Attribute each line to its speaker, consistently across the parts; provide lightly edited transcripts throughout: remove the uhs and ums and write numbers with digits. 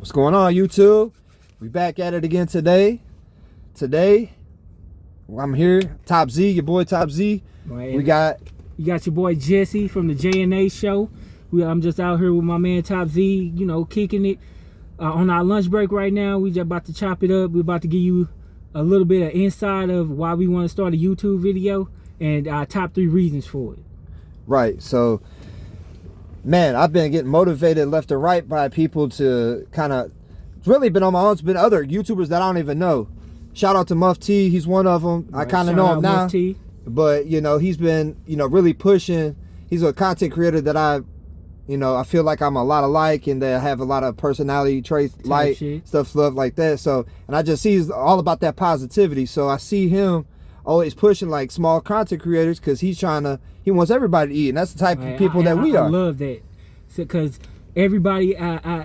Speaker 1: What's going on, YouTube? We back at it again today. I'm here, Top Z, your boy Top Z.
Speaker 2: Right.
Speaker 1: You got
Speaker 2: your boy Jesse from the JNA show. I'm just out here with my man Top Z, kicking it on our lunch break right now. We just about to chop it up. We're about to give you a little bit of insight of why we want to start a YouTube video and our top 3 reasons for it.
Speaker 1: Right. So, man, I've been getting motivated left and right by people to kind of, it's really been on my own. It's been other YouTubers that I don't even know. Shout out to Muff T. He's one of them. Right. I kind of know him now. But, he's been, really pushing. He's a content creator that I feel like I'm a lot alike, and they have a lot of personality traits, stuff like that. So, and I just see he's all about that positivity. So I see him always pushing like small content creators because he wants everybody to eat, and that's the type of people that we are.
Speaker 2: I love that, because everybody,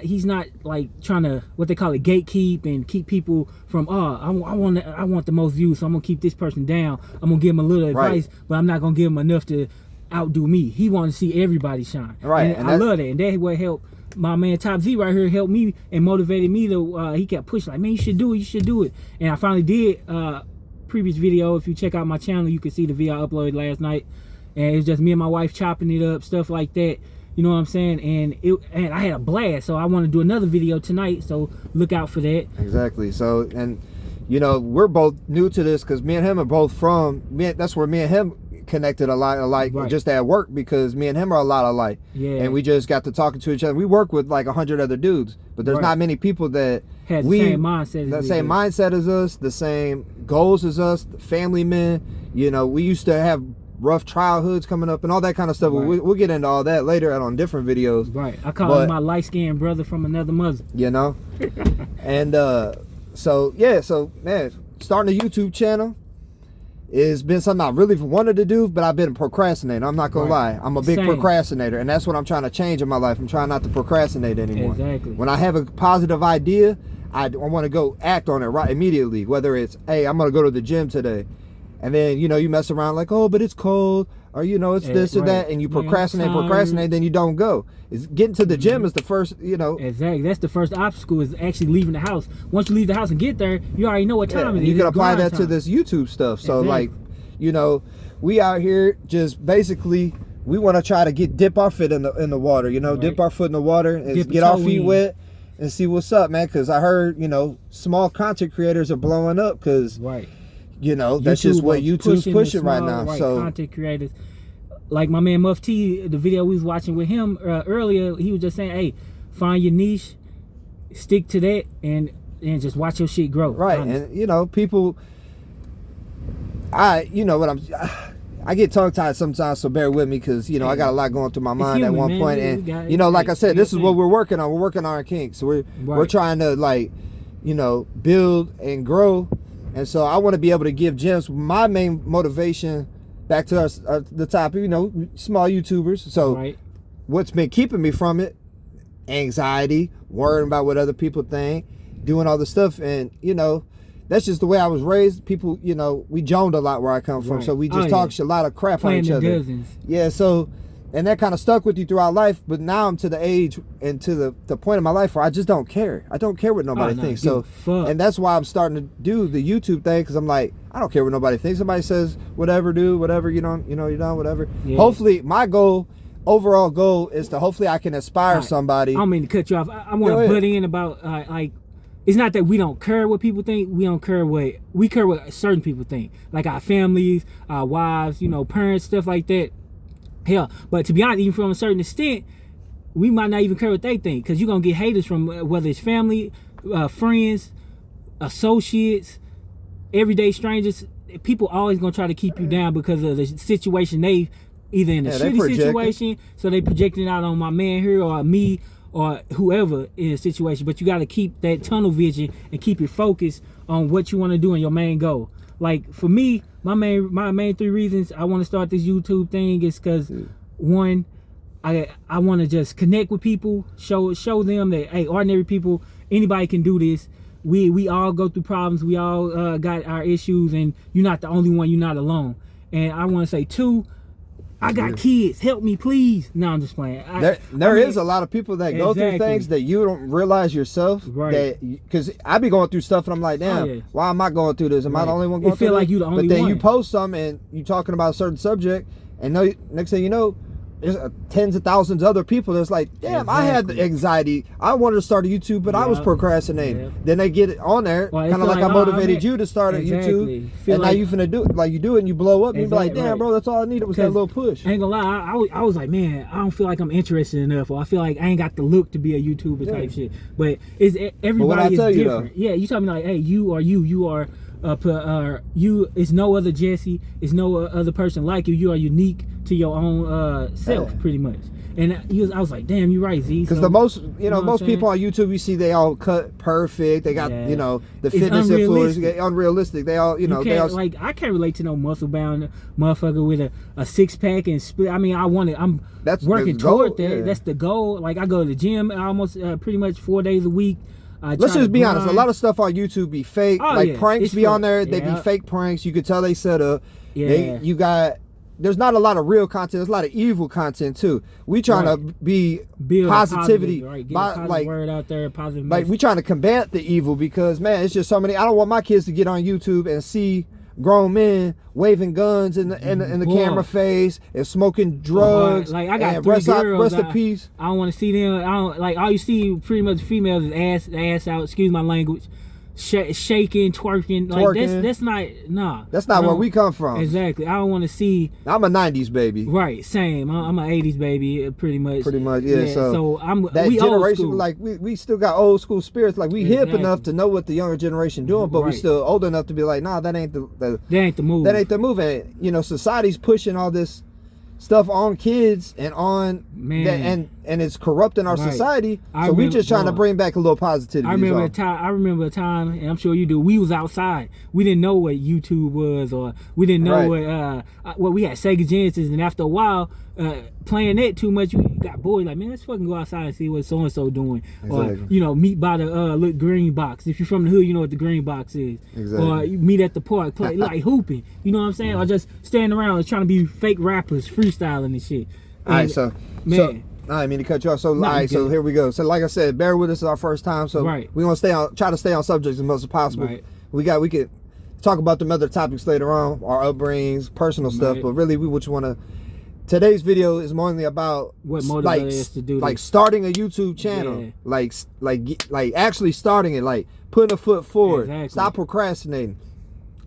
Speaker 2: he's not like trying to, what they call it, gatekeep and keep people from, I want the most views, so I'm gonna keep this person down. I'm gonna give him a little advice, but I'm not gonna give him enough to outdo me. He wants to see everybody shine.
Speaker 1: Right.
Speaker 2: And I love that. And that what helped my man Top Z right here, helped me and motivated me to, he kept pushing like, man, you should do it. And I finally did. Previous video, if you check out my channel, you can see the video I uploaded last night. And it was just me and my wife chopping it up, stuff like that. You know what I'm saying? And I had a blast. So I want to do another video tonight. So look out for that.
Speaker 1: Exactly. So, and we're both new to this because me and him are both that's where me and him connected a lot alike, right, just at work, because me and him are a lot alike. Yeah. And we just got to talking to each other. We work with like 100 other dudes, but there's not many people that
Speaker 2: had the same mindset
Speaker 1: as us, the same goals as us, family men. We used to have rough childhoods coming up and all that kind of stuff. Right. We'll get into all that later on different videos.
Speaker 2: Right. I call him my light-skinned brother from another mother.
Speaker 1: And so man, starting a YouTube channel, it's been something I really wanted to do, but I've been procrastinating. I'm not gonna lie. I'm a big procrastinator, and that's what I'm trying to change in my life. I'm trying not to procrastinate anymore.
Speaker 2: Exactly.
Speaker 1: When I have a positive idea, I want to go act on it right immediately. Whether it's, hey, I'm gonna go to the gym today, and then you mess around like, oh, but it's cold, or it's this or that, and you procrastinate, then you don't go. It's getting to the gym is the first,
Speaker 2: Exactly. That's the first obstacle, is actually leaving the house. Once you leave the house and get there, you already know what time it is.
Speaker 1: You can apply that to this YouTube stuff. So like, we out here just basically, we want to try to dip our foot in the water, dip our foot in the water and get our feet wet and see what's up, man. Because I heard, small content creators are blowing up because, that's just what YouTube's pushing right now. So
Speaker 2: content creators, like my man Muff T, the video we was watching with him earlier, he was just saying, hey, find your niche, stick to that, and just watch your shit grow.
Speaker 1: Right. Honestly. And people, I get tongue tied sometimes, so bear with me, because I got a lot going through my mind at one point, and like I said, this is what we're working on. We're working on our kinks. So we're trying to build and grow, and so I want to be able to give gems. My main motivation, back to the topic, small YouTubers. So what's been keeping me from it? Anxiety, worrying about what other people think, doing all the stuff, and that's just the way I was raised. People, we joned a lot where I come from, so we just talk a lot of crap on each other. Yeah, so, and that kind of stuck with you throughout life. But now I'm to the age and to the point in my life where I just don't care. I don't care what nobody thinks. So, and that's why I'm starting to do the YouTube thing, because I'm like, I don't care what nobody thinks. Somebody says whatever, do whatever, you're done, whatever. Yeah. Hopefully, my overall goal is to hopefully I can inspire somebody.
Speaker 2: I don't mean to cut you off. I want to butt in about it's not that we don't care what people think. We don't care we care what certain people think, like our families, our wives, parents, stuff like that. Hell, but to be honest, even from a certain extent, we might not even care what they think, because you're gonna get haters from whether it's family, friends, associates, everyday strangers. People always gonna try to keep you down because of the situation they either in a shitty situation, so they projecting out on my man here or me or whoever in a situation. But you got to keep that tunnel vision and keep it focused on what you want to do and your main goal. Like for me, my main 3 reasons I want to start this YouTube thing is because one, I want to just connect with people, show them that, hey, ordinary people, anybody can do this. We all go through problems. We all got our issues, and you're not the only one. You're not alone. And I want to say 2, I got kids, help me please. No, I'm just playing.
Speaker 1: There is a lot of people that go through things that you don't realize yourself. Right. Because I be going through stuff and I'm like, damn, why am I going through this? Am I the only one going through this?
Speaker 2: It feel like you the only one.
Speaker 1: But then you post something and you talking about a certain subject, and next thing you know, there's tens of thousands of other people that's like, damn, I had the anxiety. I wanted to start a YouTube, but I was procrastinating. Yeah. Then they get it on there, kind of like I motivated you to start a YouTube, and now you finna do it. Like you do it and you blow up, and you be like, damn, bro, that's all I needed was that little push.
Speaker 2: I ain't gonna lie, I was like, man, I don't feel like I'm interested enough, or I feel like I ain't got the look to be a YouTuber type shit. But everybody is different. Yeah, you tell me like, hey, you are you is no other Jesse, is no other person like you. You are unique to your own self, pretty much. And I was like, damn, you're right, Z.
Speaker 1: Because the most, most people on YouTube, you see they all cut perfect. They got, the fitness influence, unrealistic. They all, they all
Speaker 2: like, I can't relate to no muscle bound motherfucker with a six pack and split. I mean, I'm working toward that. Yeah. That's the goal. Like I go to the gym almost pretty much 4 days a week.
Speaker 1: Let's just be honest. A lot of stuff on YouTube be fake. Pranks be on there. They be fake pranks. You could tell they set up. Yeah. There's not a lot of real content. There's a lot of evil content too. We trying to build positivity,
Speaker 2: get a positive word out there, positive.
Speaker 1: Like we trying to combat the evil because man, it's just so many. I don't want my kids to get on YouTube and see grown men waving guns in the camera face and smoking drugs.
Speaker 2: Like I got 3 girls. Rest in peace. I don't want to see them. I don't like all you see. Pretty much females is ass out. Excuse my language. Shaking, twerking, like that's not
Speaker 1: That's not where we come from.
Speaker 2: Exactly. I don't want to see.
Speaker 1: I'm a '90s baby.
Speaker 2: Right, same. I'm an '80s baby, pretty much.
Speaker 1: Pretty much, yeah. So
Speaker 2: I'm
Speaker 1: that
Speaker 2: we
Speaker 1: generation,
Speaker 2: old school.
Speaker 1: like we still got old school spirits. Like we hip enough to know what the younger generation doing, but we still old enough to be like, nah, that ain't the
Speaker 2: that ain't the move.
Speaker 1: That ain't the move. And society's pushing all this stuff on kids and on and it's corrupting our society. So we just trying to bring back a little positivity.
Speaker 2: I remember a time, and I'm sure you do. We was outside. We didn't know what YouTube was, or we didn't know what we had Sega Genesis, and after a while, playing that too much, we got bored. Like, man, let's fucking go outside and see what so and so doing, or meet by the little green box. If you're from the hood, you know what the green box is. Exactly. Or you meet at the park, play like hooping. You know what I'm saying? Or just standing around and trying to be fake rappers, freestyling and shit.
Speaker 1: All right, so I didn't mean to cut you off. So, so here we go. So, like I said, bear with us. It's our first time, so we want to try to stay on subjects as much as possible. Right. We could talk about them other topics later on, our upbringings, personal stuff, but really, we just want to. Today's video is mainly about
Speaker 2: what motivated us to do
Speaker 1: like starting a YouTube channel, like actually starting it, like putting a foot forward. Exactly. Stop procrastinating.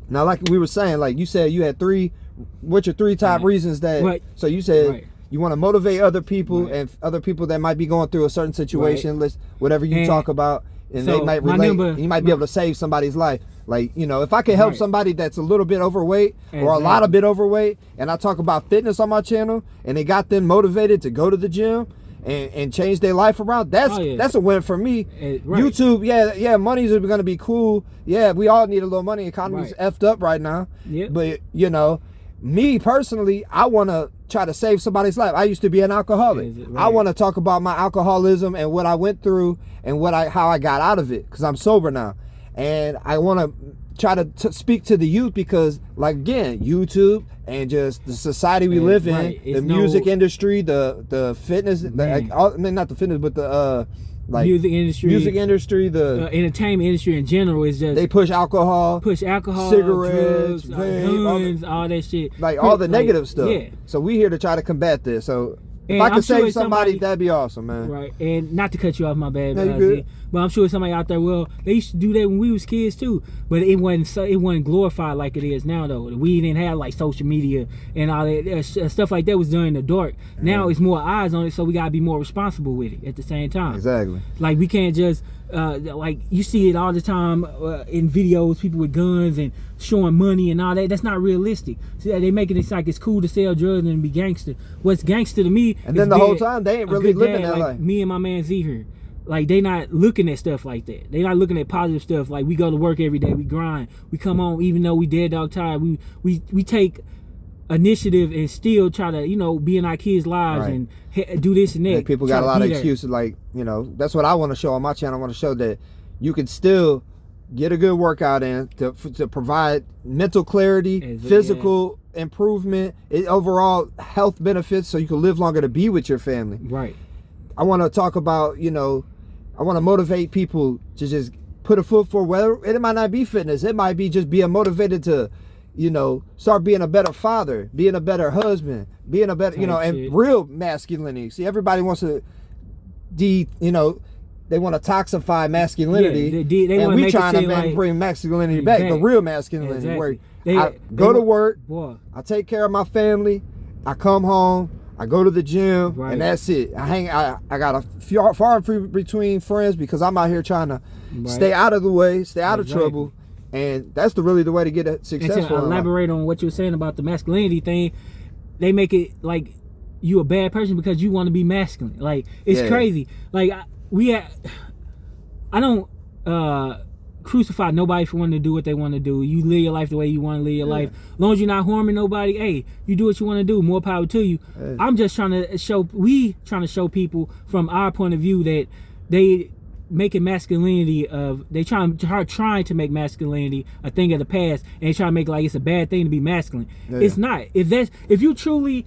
Speaker 1: Now, like we were saying, like you said, you had 3. What's your 3 top reasons that? So you said. You want to motivate other people and other people that might be going through a certain situation, whatever you talk about, and they might relate. You might be able to save somebody's life. Like, if I can help somebody that's a little bit overweight or a lot of bit overweight, and I talk about fitness on my channel, and it got them motivated to go to the gym and change their life around, that's a win for me. YouTube, money's going to be cool. Yeah, we all need a little money. Economy's effed up right now. But, me personally, I want to try to save somebody's life. I used to be an alcoholic. I want to talk about my alcoholism and what I went through and how I got out of it, because I'm sober now. And I want to try to speak to the youth because, like, again, YouTube and just the society we live in, the music industry, the fitness, not the fitness, but the music industry, the
Speaker 2: entertainment industry in general is just
Speaker 1: they push alcohol, cigarettes,
Speaker 2: drugs, guns, all that shit,
Speaker 1: like all the negative stuff. Yeah. So we here to try to combat this. So if I could save somebody, that'd be awesome, man.
Speaker 2: Right. And not to cut you off, my bad.
Speaker 1: No, you good.
Speaker 2: But I'm sure somebody out there, they used to do that when we was kids too. But it wasn't glorified like it is now, though. We didn't have like social media and all that stuff like that was done in the dark. Now it's more eyes on it, so we gotta be more responsible with it at the same time.
Speaker 1: Exactly.
Speaker 2: Like we can't just like you see it all the time in videos, people with guns and showing money and all that. That's not realistic. See, they making it like it's cool to sell drugs and be gangster. What's gangster to me?
Speaker 1: And then the whole time they ain't really living that life.
Speaker 2: Me and my man Z here. Like, they not looking at stuff like that. They not looking at positive stuff. Like, we go to work every day. We grind. We come home, even though we dead dog tired. We take initiative and still try to, be in our kids' lives and do this and that.
Speaker 1: And people got a lot of excuses. Like, that's what I want to show on my channel. I want to show that you can still get a good workout in to provide mental clarity, physical improvement, overall health benefits, so you can live longer to be with your family.
Speaker 2: Right.
Speaker 1: I want to talk about, you know, I want to motivate people to just put a foot forward. Whether it might not be fitness, it might be just being motivated to, you know, start being a better father, being a better husband, being a better, you know, and real masculinity. See, everybody wants to, you know, they want to toxify masculinity,
Speaker 2: they
Speaker 1: and we trying to
Speaker 2: like,
Speaker 1: bring masculinity back, the real masculinity, where I go to work, I take care of my family, I come home, I go to the gym, and that's it. I got a far and few between friends because I'm out here trying to stay out of the way, stay out of trouble, and that's really the way to get successful.
Speaker 2: And to elaborate on what you were saying about the masculinity thing, they make it like you a bad person because you want to be masculine. Like, it's crazy. Like, I don't crucify nobody for wanting to do what they want to do. You live your life the way you want to live your life. As long as you're not harming nobody, hey, you do what you want to do. More power to you. I'm just trying to show people from our point of view that they making masculinity they trying to make masculinity a thing of the past, and they try to make like it's a bad thing to be masculine. It's not. If you truly,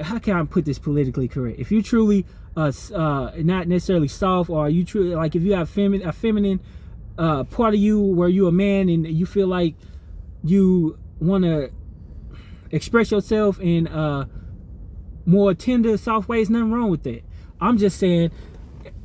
Speaker 2: how can I put this politically correct? If you truly not necessarily soft, or you truly like, if you have a feminine part of you where you a man and you feel like you want to express yourself in more tender, soft ways, nothing wrong with that. I'm just saying,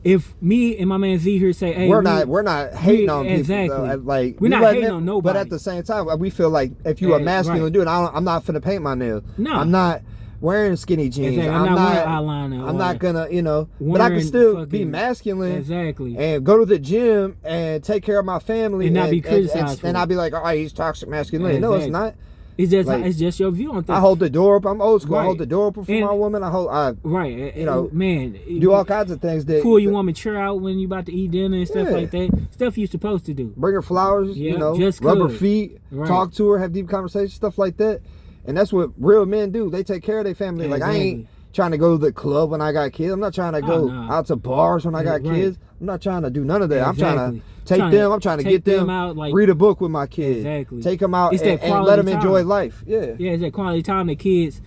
Speaker 2: if me and my man Z here say, hey, we're not hating on people. Exactly.
Speaker 1: Like,
Speaker 2: we're not hating on nobody.
Speaker 1: But at the same time, we feel like if you a masculine dude, I'm not finna paint my nails.
Speaker 2: No.
Speaker 1: I'm not wearing skinny jeans.
Speaker 2: Exactly. I'm not wearing eyeliner.
Speaker 1: I'm not gonna, you know, but I can still be masculine.
Speaker 2: Exactly.
Speaker 1: And go to the gym and take care of my family.
Speaker 2: And not be criticized.
Speaker 1: And I'll be like, oh, he's toxic masculinity. Exactly. No, it's not.
Speaker 2: It's just like, it's just your view on things.
Speaker 1: I hold the door up. I'm old school. I hold the door open for my woman. You know,
Speaker 2: man,
Speaker 1: do all kinds of things that
Speaker 2: pull your woman chair out when you about to eat dinner and stuff like that. Stuff you're supposed to do.
Speaker 1: Bring her flowers. You know, just rub her feet. Talk to her. Have deep conversations. Stuff like that. And that's what real men do. They take care of their family. Like, I ain't trying to go to the club when I got kids. I'm not trying to go out to bars when I got kids. I'm not trying to do none of that. I'm trying to take them. I'm trying to get them out, like, read a book with my kids.
Speaker 2: Exactly.
Speaker 1: Take them out and let them enjoy life. Yeah.
Speaker 2: Yeah, it's that quality time that kids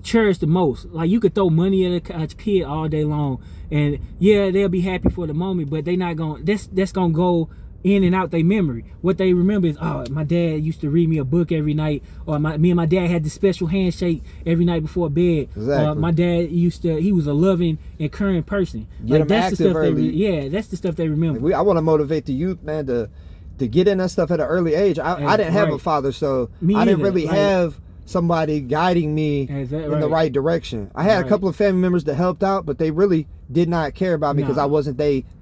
Speaker 2: cherish the most. Like, you could throw money at a kid all day long, and they'll be happy for the moment, but they not going. That's gonna go in and out their memory. What they remember is, oh, my dad used to read me a book every night, or me and my dad had this special handshake every night before bed.
Speaker 1: Exactly.
Speaker 2: My dad he was a loving, encouraging person. Like, that's the stuff that's the stuff they remember.
Speaker 1: I want to motivate the youth, man, to get in that stuff at an early age. I didn't have a father, so I didn't really have somebody guiding me in the right direction. I had a couple of family members that helped out, but they really did not care about me because I wasn't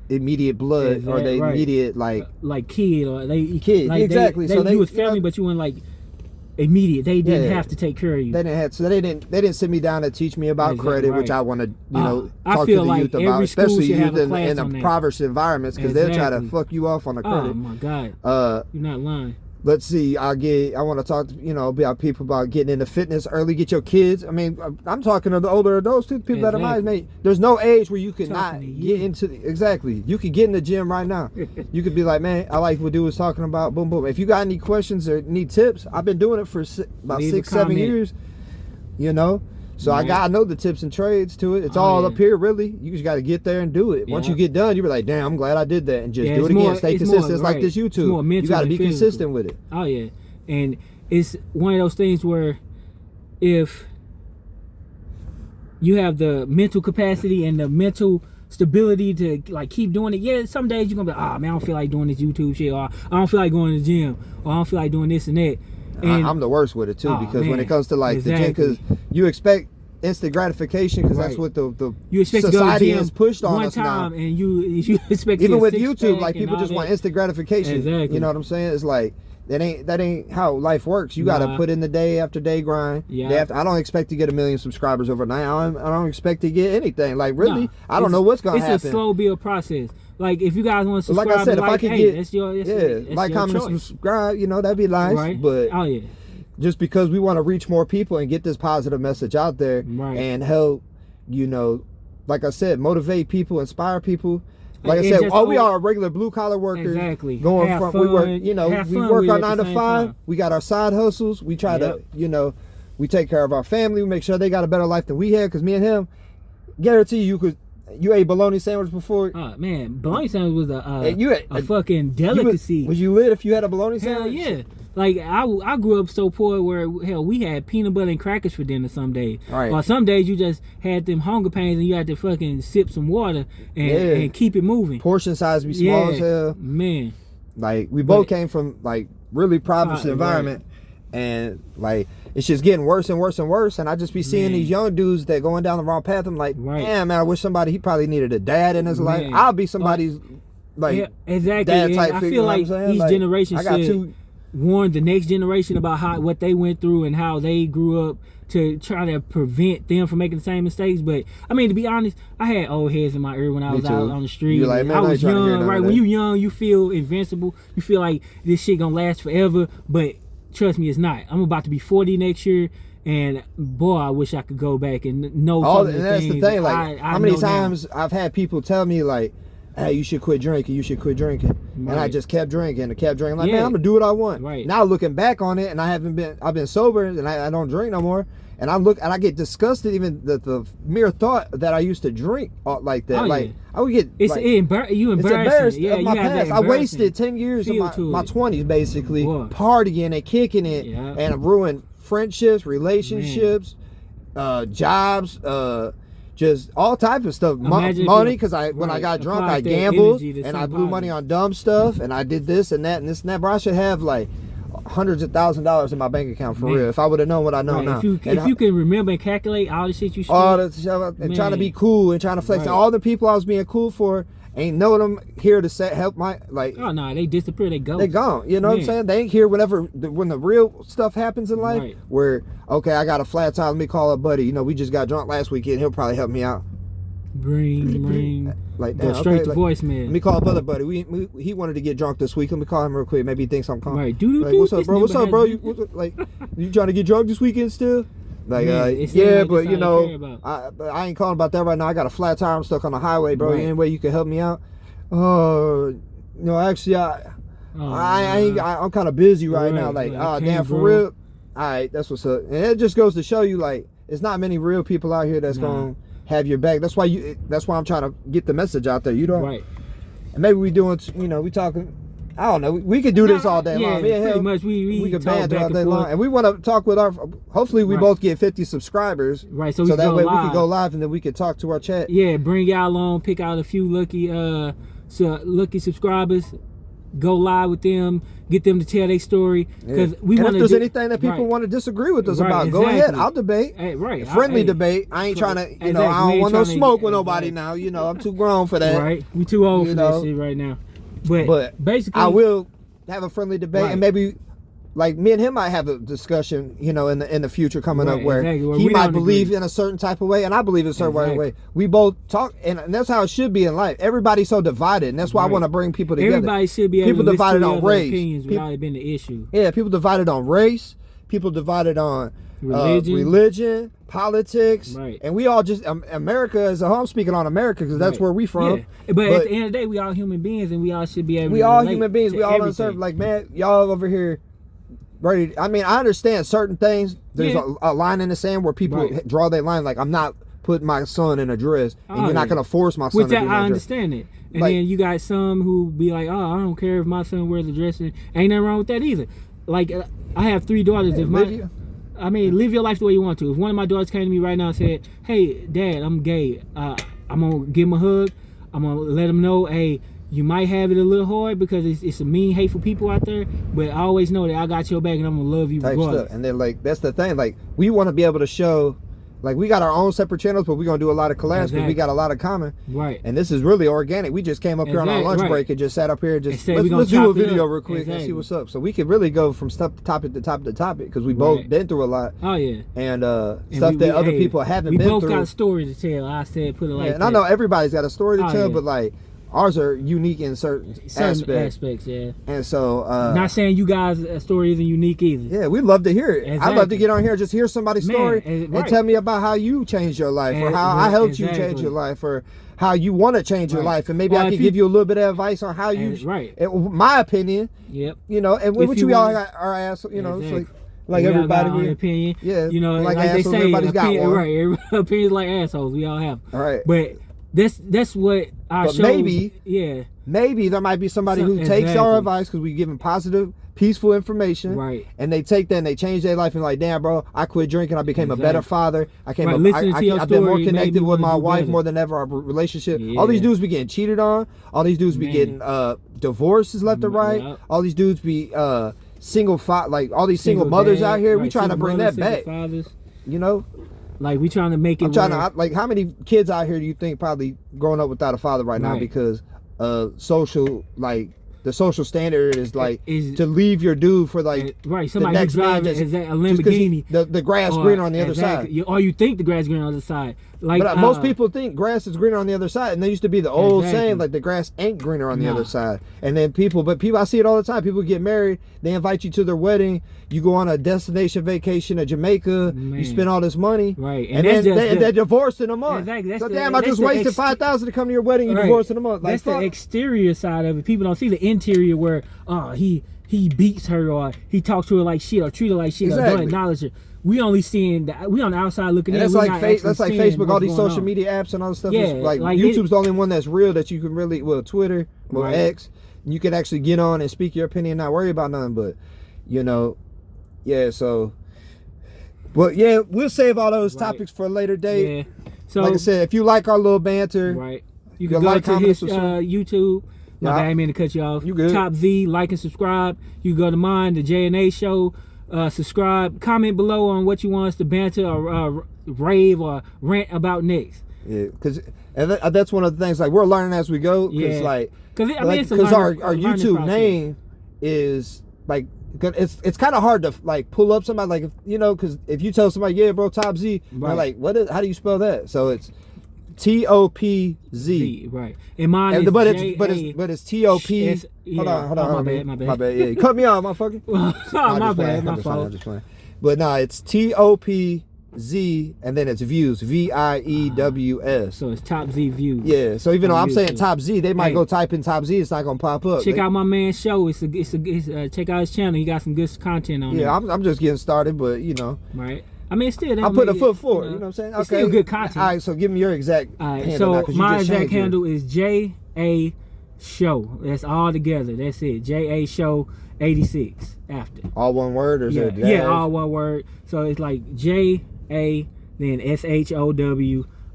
Speaker 1: immediate blood or they immediate like
Speaker 2: kid or
Speaker 1: kid.
Speaker 2: Like,
Speaker 1: exactly.
Speaker 2: So you was family, but you weren't like immediate. They didn't have to take care of you.
Speaker 1: They didn't sit me down and teach me about credit, which I want to talk to the youth about, especially youth in the impoverished environments, because they'll try to fuck you off on the credit.
Speaker 2: Oh my God. You're not lying.
Speaker 1: Let's see. I want to talk about people about getting into fitness early. Get your kids. I mean, I'm talking to the older adults too, people that are my age. There's no age where you could not get into exactly. You could get in the gym right now. You could be like, man, I like what dude was talking about. Boom, boom. If you got any questions or need tips, I've been doing it for about 6-7 years. You know. So I know the tips and trades to it. It's all up here, really. You just got to get there and do it. Once you get done, you be like, damn, I'm glad I did that. And just do it again. Stay consistent. It's like this YouTube. You got to be consistent with it.
Speaker 2: Oh, yeah. And it's one of those things where if you have the mental capacity and the mental stability to like keep doing it, some days you're going to be like, man, I don't feel like doing this YouTube shit, or I don't feel like going to the gym, or I don't feel like doing this and that. And
Speaker 1: I'm the worst with it too, because when it comes to like the gym, because you expect instant gratification, because that's what the society has pushed on us now.
Speaker 2: And you expect
Speaker 1: even with YouTube, like people just want instant gratification.
Speaker 2: Exactly.
Speaker 1: You know what I'm saying? It's like that ain't how life works. You got to put in the day after day grind. I don't expect to get 1 million subscribers overnight. I don't expect to get anything. Like really, I don't know what's gonna happen.
Speaker 2: It's a slow build process. Like if you guys want to subscribe,
Speaker 1: like I said, if I could get
Speaker 2: that's
Speaker 1: comment, and subscribe, that'd be nice.
Speaker 2: Right.
Speaker 1: But
Speaker 2: oh
Speaker 1: just because we want to reach more people and get this positive message out there and help, like I said, motivate people, inspire people. Like I said, all we are regular blue collar workers.
Speaker 2: Exactly.
Speaker 1: Going
Speaker 2: have
Speaker 1: from
Speaker 2: fun,
Speaker 1: we work, you know, we work our 9 to 5.
Speaker 2: Time.
Speaker 1: We got our side hustles. We try to, you know, we take care of our family. We make sure they got a better life than we had. Because me and him, guarantee you ate bologna sandwich before.
Speaker 2: Oh man, bologna sandwich was a fucking delicacy.
Speaker 1: Was you lit if you had a bologna sandwich?
Speaker 2: Hell yeah. Like I grew up so poor where hell we had peanut butter and crackers for dinner some days.
Speaker 1: Right.
Speaker 2: Or some days you just had them hunger pains and you had to fucking sip some water and keep it moving.
Speaker 1: Portion size be small as hell.
Speaker 2: Man.
Speaker 1: Like we both came from like really impoverished environment, and like it's just getting worse and worse and worse. And I just be seeing these young dudes that going down the wrong path. I'm like, damn man, I wish he probably needed a dad in his life. I'll be somebody's like
Speaker 2: exactly.
Speaker 1: dad type
Speaker 2: I
Speaker 1: figure.
Speaker 2: feel like each generation
Speaker 1: I got two.
Speaker 2: Warn the next generation about what they went through and how they grew up to try to prevent them from making the same mistakes. But I mean, to be honest, I had old heads in my ear when I was out on the street.
Speaker 1: You're like, man,
Speaker 2: I was young, right? When you young, you feel invincible. You feel like this shit gonna last forever. But trust me, it's not. I'm about to be 40 next year. And boy, I wish I could go back and know some of the
Speaker 1: that's
Speaker 2: things.
Speaker 1: The thing. Like, how many times
Speaker 2: now.
Speaker 1: I've had people tell me like, hey, you should quit drinking. You should quit drinking. Right. And I just kept drinking and kept drinking. Like, man, I'm gonna do what I want.
Speaker 2: Right.
Speaker 1: Now looking back on it, and I've been sober, and I don't drink no more. And I get disgusted even the mere thought that I used to drink like that. I would get
Speaker 2: embarrassing. Yeah,
Speaker 1: my past. I wasted 10 years of my 20s basically partying and kicking it, and I ruined friendships, relationships, jobs, just all type of stuff. Money, because when I got drunk, I gambled and I blew money on dumb stuff, and I did this and that and this and that. Bro, I should have like hundreds of $1,000s in my bank account for real if I would have known what I know now.
Speaker 2: If you can remember and calculate all the shit you stole,
Speaker 1: all the stuff, and trying to be cool and trying to flex, all the people I was being cool for. Ain't none of them here to help my like.
Speaker 2: Oh no, they disappear. They go.
Speaker 1: They gone. You know what I'm saying? They ain't here when the real stuff happens in life. Where I got a flat tire. Let me call a buddy. You know, we just got drunk last weekend. He'll probably help me out.
Speaker 2: Ring.
Speaker 1: Like
Speaker 2: go straight to voicemail.
Speaker 1: Let me call another buddy. He wanted to get drunk this week. Let me call him real quick. Maybe he thinks I'm calm.
Speaker 2: Right.
Speaker 1: What's up, bro? What's up, bro? You trying to get drunk this weekend still? Like, but you know, I ain't calling about that right now. I got a flat tire. I'm stuck on the highway, bro. Any way you can help me out? No, actually, I'm kind of busy right now. Like, damn, for real. All right, that's what's up. And it just goes to show you, like, it's not many real people out here that's gonna have your back. That's why I'm trying to get the message out there. You know,
Speaker 2: right?
Speaker 1: And maybe we doing, we talking. I don't know. We could do this all day long.
Speaker 2: Yeah, pretty much. We
Speaker 1: could banter all day long, and we want to talk with our. Hopefully, we both get 50 subscribers.
Speaker 2: Right. So
Speaker 1: that way we can go live, and then we can talk to our chat.
Speaker 2: Yeah, bring y'all on. Pick out a few lucky subscribers. Go live with them. Get them to tell their story. Because we want.
Speaker 1: If there's anything that people want to disagree with us about, go ahead. I'll debate.
Speaker 2: Right.
Speaker 1: Friendly debate. I ain't trying to. I don't want no smoke with nobody now. I'm too grown for that.
Speaker 2: Right. We too old for that shit right now. But basically,
Speaker 1: I will have a friendly debate, and maybe, like me and him might have a discussion, in the future coming up where he might believe in a certain type of way, and I believe in a certain way. We both talk, and that's how it should be in life. Everybody's so divided, and that's why I want to bring people together.
Speaker 2: Everybody should be able
Speaker 1: people
Speaker 2: to
Speaker 1: divided
Speaker 2: listen to
Speaker 1: on race.
Speaker 2: Opinions without it being the issue.
Speaker 1: Yeah, people divided on race. People divided on religion, politics, and we all just America as a whole. I'm speaking on America because that's where we from.
Speaker 2: Yeah. But at the end of the day, we all human beings, and we all should be able.
Speaker 1: We all human beings. We all unserved. Like, man, y'all over here ready. I mean, I understand certain things. There's a line in the sand where people draw their line. Like, I'm not putting my son in a dress, and you're not gonna force my son to do a dress.
Speaker 2: I understand it. And then you got some who be like, oh, I don't care if my son wears a dress. Ain't nothing wrong with that either. Like, I have 3 daughters. Live your life the way you want to. If one of my daughters came to me right now and said, hey, Dad, I'm gay. I'm going to give him a hug. I'm going to let him know, hey, you might have it a little hard because it's some mean, hateful people out there, but I always know that I got your back and I'm going to love you regardless.
Speaker 1: And then, like, that's the thing. Like, we want to be able to show, like, we got our own separate channels, but we're going to do a lot of collabs because we got a lot of common.
Speaker 2: Right.
Speaker 1: And this is really organic. We just came up here on our lunch break and just sat up here and just, let's do a video real quick and see what's up. So we could really go from topic to topic because we both been through a lot.
Speaker 2: Oh, yeah.
Speaker 1: And stuff that other people haven't been through.
Speaker 2: We both got a story to tell. I said put it like that.
Speaker 1: And I know everybody's got a story to tell, but like, ours are unique in certain
Speaker 2: aspects, yeah.
Speaker 1: And so,
Speaker 2: not saying you guys' story isn't unique either.
Speaker 1: Yeah, we'd love to hear it.
Speaker 2: Exactly.
Speaker 1: I'd love to get on here, just hear somebody's story and tell me about how you changed your life, or how I helped you change your life, or how you want to change your life, and maybe I can give you a little bit of advice on how you. My opinion.
Speaker 2: Yep.
Speaker 1: You know, and what you all are asked. You know, it's like everybody
Speaker 2: got opinion.
Speaker 1: Yeah.
Speaker 2: You know, like they say, everybody's got one. Right. Everybody's opinions like assholes. We all have.
Speaker 1: All right.
Speaker 2: But that's what our shows.
Speaker 1: Maybe there might be somebody who takes our advice because we give them positive, peaceful information,
Speaker 2: right?
Speaker 1: And they take that and they change their life and like, damn, bro, I quit drinking. I became a better father. I've been more connected with my wife more than ever. Our relationship. Yeah. All these dudes be getting cheated on. All these dudes be getting divorces left and right. Yep. All these dudes be all these single mothers out here. We trying to bring that back. Fathers. You know.
Speaker 2: Like we trying to make it.
Speaker 1: How many kids out here do you think probably growing up without a father right now because the social standard is to leave your dude for
Speaker 2: somebody who drives a Lamborghini.
Speaker 1: The grass greener on the other side.
Speaker 2: Or you think the grass greener on the other side. But
Speaker 1: most people think grass is greener on the other side, and there used to be the old saying like the grass ain't greener on the other side. And then people I see it all the time. People get married, they invite you to their wedding, you go on a destination vacation to Jamaica, you spend all this money,
Speaker 2: right?
Speaker 1: And then they're divorced in a month. Exactly. So damn, I just wasted $5,000 to come to your wedding. You divorced in a month.
Speaker 2: That's the exterior side of it. People don't see the interior where he beats her or he talks to her like shit or treat her like shit or don't acknowledge her. We only seeing we on the outside looking.
Speaker 1: That's like Facebook, all these social media apps and all this stuff. Yeah, like YouTube's the only one that's real that you can really. Well, Twitter, X, you can actually get on and speak your opinion, not worry about nothing. But So, but we'll save all those topics for a later date. Yeah. So, like I said, if you like our little banter,
Speaker 2: you can go to his YouTube. I didn't mean to cut you off.
Speaker 1: You good?
Speaker 2: Top Z, like and subscribe. You can go to mine, the J&A Show. Subscribe, comment below on what you want us to banter or rave or rant about next.
Speaker 1: Yeah, because that's one of the things. Like we're learning as we go. Because our YouTube name is like it's kind of hard to like pull up somebody like because if you tell somebody bro Top Z, they're like how do you spell that? So it's TOPZ,
Speaker 2: right? And mine is
Speaker 1: but it's TOP. Hold on, my bad. Yeah, cut me off, motherfucker.
Speaker 2: My bad, my fault.
Speaker 1: I'm just playing. But no, it's TOPZ, and then it's views, VIEWS.
Speaker 2: So it's Top Z views.
Speaker 1: Yeah. So even though I'm saying Top Z, they might go type in Top Z. It's not gonna pop up.
Speaker 2: Check out my man's show. Check out his channel. He got some good content on there.
Speaker 1: Yeah, I'm just getting started, but
Speaker 2: right. I mean,
Speaker 1: I'm putting a foot forward. You know what I'm saying?
Speaker 2: It's still good content.
Speaker 1: All right, so give me your exact
Speaker 2: handle. So my exact handle is JA Show. That's all together. That's it. JA Show 86 after.
Speaker 1: All one word or is it a dash?
Speaker 2: Yeah, all one word. So it's like JA then SHOW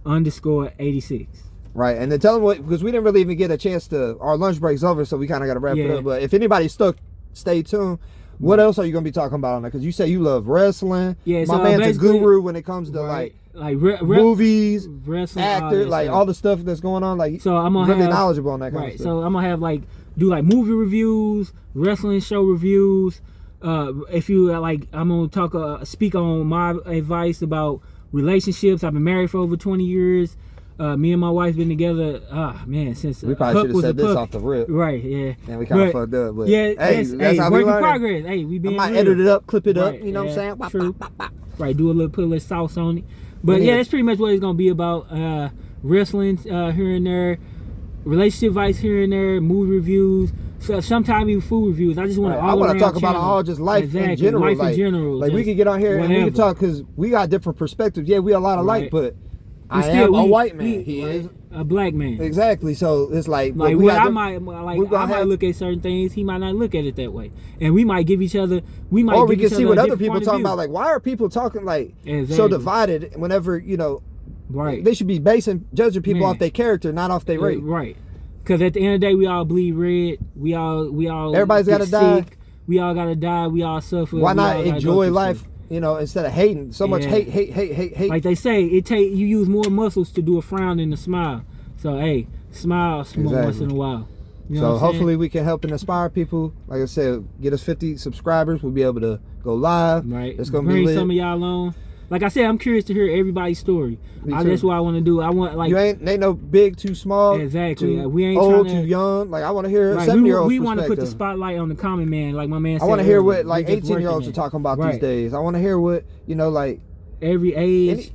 Speaker 2: _86.
Speaker 1: Right, and then tell them what, because we didn't really even get a chance to. Our lunch break's over, so we kind of got to wrap it up. But if anybody's stuck, stay tuned. What else are you gonna be talking about on that? Because you say you love wrestling. Yeah, my man's a guru when it comes to movies,
Speaker 2: wrestling,
Speaker 1: actor, all the stuff that's going on. So I'm gonna really knowledgeable on that kind of stuff.
Speaker 2: So I'm gonna have do movie reviews, wrestling show reviews. If you I'm gonna speak on my advice about relationships. I've been married for over 20 years. Me and my wife been together, since
Speaker 1: we probably should have said this off the rip.
Speaker 2: Right, yeah.
Speaker 1: And we kind of fucked up, but
Speaker 2: that's how we work in progress. Hey, we been.
Speaker 1: I might edit it up, clip it up. You know what I'm saying?
Speaker 2: True. Right, put a little sauce on it. But that's pretty much what it's gonna be about. Wrestling here and there, relationship advice here and there, movie reviews. So sometimes even food reviews. I just want to. I want to
Speaker 1: talk about all just life in general.
Speaker 2: Life in general.
Speaker 1: Like we can get on here and we can talk because we got different perspectives. Yeah, we a lot alike, but. I am a white man. He is
Speaker 2: a black man.
Speaker 1: Exactly. So it's I
Speaker 2: might look at certain things. He might not look at it that way, and we might give each other. We can
Speaker 1: see what other people talking about. Like, why are people talking so divided? Whenever
Speaker 2: right?
Speaker 1: They should be judging people off their character, not off their race.
Speaker 2: Right. Because at the end of the day, we all bleed red. We all.
Speaker 1: Everybody's got to die.
Speaker 2: We all got to die. We all suffer.
Speaker 1: Why not enjoy life? Instead of hating so much, hate.
Speaker 2: Like they say, you use more muscles to do a frown than a smile. So hey, smile once in a while.
Speaker 1: So hopefully we can help and inspire people. Like I said, get us 50 subscribers. We'll be able to go live.
Speaker 2: Right.
Speaker 1: It's gonna be lit.
Speaker 2: Some of y'all on. Like I said, I'm curious to hear everybody's story. That's what I want to do. I want like
Speaker 1: you ain't no big too small.
Speaker 2: Exactly.
Speaker 1: Too
Speaker 2: we ain't
Speaker 1: old
Speaker 2: trying
Speaker 1: too young. Like I want to hear
Speaker 2: like,
Speaker 1: 7-year-olds.
Speaker 2: We want to put the spotlight on the common man. Like my man said.
Speaker 1: I want to hear what like 18-year-olds are talking about these days. I want to hear what like
Speaker 2: every age,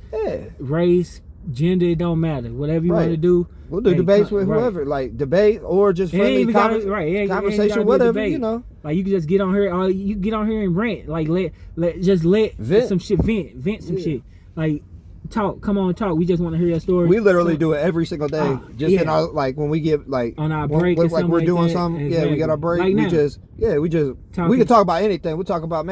Speaker 2: race, gender. It don't matter. Whatever you want to do.
Speaker 1: We'll do debates with whoever, like debate or just friendly conversation, whatever, you know.
Speaker 2: Like you can just get on here, or you get on here and rant. Like let vent some shit, vent some shit. Like talk, come on, talk. We just want to hear your story.
Speaker 1: We literally do it every single day. Just in our like when we get like
Speaker 2: on our break,
Speaker 1: like we're doing something. Exactly. Yeah, we got our break. Like we can talk about anything. We talk about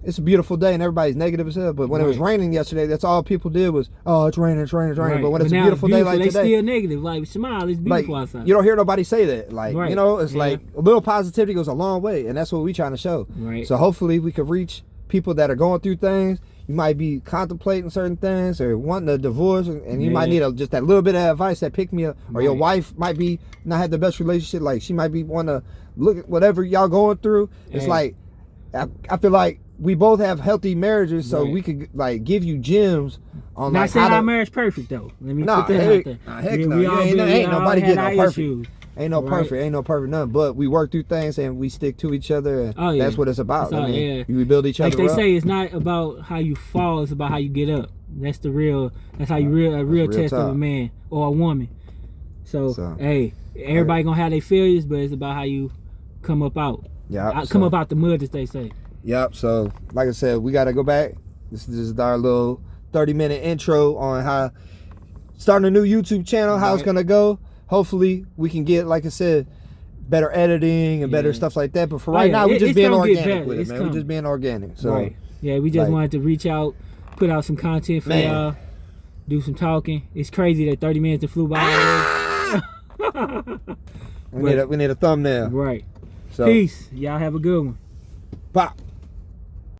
Speaker 1: it's a beautiful day and everybody's negative as hell. But when it was raining yesterday, that's all people did was, oh, it's raining. But when it's a beautiful day like today,
Speaker 2: they still negative. Like, smile, it's beautiful outside.
Speaker 1: You don't hear nobody say that. Like, you know, it's like a little positivity goes a long way, and that's what we trying to show.
Speaker 2: Right.
Speaker 1: So hopefully we can reach people that are going through things. You might be contemplating certain things or wanting a divorce, and you might need just that little bit of advice, that pick me up. Or your wife might be not have the best relationship. Like, she might be want to look at whatever y'all going through. It's like, I feel like we both have healthy marriages, so we could like give you gems on
Speaker 2: not
Speaker 1: like
Speaker 2: saying our marriage perfect though. Let me put that out there.
Speaker 1: Heck no. Ain't nobody getting no perfect. Ain't no perfect nothing. But we work through things and we stick to each other. And that's what it's about. I mean, we build each other up.
Speaker 2: Like they say, it's not about how you fall; it's about how you get up. That's the real. That's how you real test of a man or a woman. So hey, everybody gonna have their failures, but it's about how you come up out.
Speaker 1: Yeah,
Speaker 2: come up out the mud, as they say.
Speaker 1: Yep. So, like I said, we got to go back. This is our little 30-minute intro on how starting a new YouTube channel, how it's gonna go. Hopefully, we can get, like I said, better editing and better stuff like that. But for right now, we're just being organic with it, man. We're just being organic. So,
Speaker 2: we just wanted to reach out, put out some content for y'all, do some talking. It's crazy that 30 minutes flew by.
Speaker 1: We need a thumbnail.
Speaker 2: Right.
Speaker 1: So,
Speaker 2: peace. Y'all have a good one.
Speaker 1: Pop.